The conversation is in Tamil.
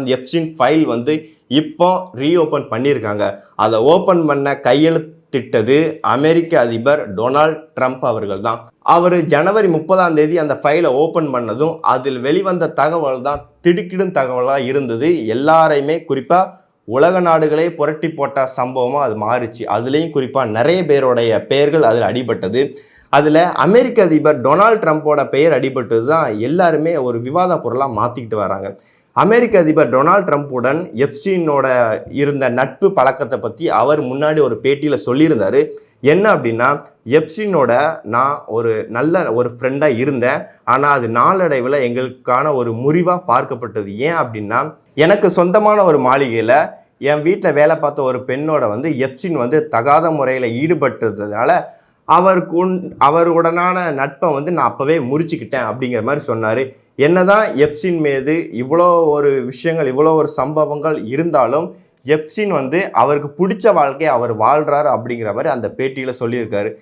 அந்த எப்ஸ்டீன் ஃபைல் வந்து இப்போ ரீஓப்பன் பண்ணியிருக்காங்க. அதை ஓப்பன் பண்ண கையெழுத்திட்டது அமெரிக்க அதிபர் டொனால்ட் ட்ரம்ப் அவர்கள் தான். அவர் ஜனவரி 30ஆம் தேதி அந்த ஃபைலை ஓப்பன் பண்ணதும் அதில் வெளிவந்த தகவல் தான் திடுக்கிடும் தகவலாக இருந்தது. எல்லாரையுமே குறிப்பாக உலக நாடுகளே புரட்டி போட்ட சம்பவமாக அது மாறிச்சு. அதுலேயும் குறிப்பாக நிறைய பேருடைய பெயர்கள் அதில் அடிபட்டது. அதில் அமெரிக்க அதிபர் டொனால்ட் ட்ரம்ப்போட பெயர் அடிபட்டது தான் எல்லாருமே ஒரு விவாத பொருளாக மாற்றிக்கிட்டு வராங்க. அமெரிக்க அதிபர் டொனால்ட் ட்ரம்ப்புடன் எப்ஸ்டீனோட இருந்த நட்பு பழக்கத்தை பற்றி அவர் முன்னாடி ஒரு பேட்டியில் சொல்லியிருந்தார். என்ன அப்படின்னா, எப்ஸ்டீனோட நான் நல்ல ஒரு ஃப்ரெண்டாக இருந்தேன். ஆனால் அது நாளடைவில் எங்களுக்கான ஒரு முறிவாக பார்க்கப்பட்டது. ஏன் அப்படின்னா, எனக்கு சொந்தமான ஒரு மாளிகையில் என் வீட்டில் வேலை பார்த்த ஒரு பெண்ணோட எப்ஸ்டீன் தகாத முறையில் ஈடுபட்டதுனால அவருடனான நட்பை நான் அப்போவே முறிச்சுக்கிட்டேன் அப்படிங்கிற மாதிரி சொன்னார். என்னதான் எப்ஸ்டீன் மீது இவ்வளோ ஒரு விஷயங்கள், இவ்வளோ ஒரு சம்பவங்கள் இருந்தாலும் எப்ஸ்டீன் அவருக்கு பிடிச்ச வாழ்க்கையை அவர் வாழ்கிறாரு அப்படிங்கிற மாதிரி அந்த பேட்டியில் சொல்லியிருக்காரு.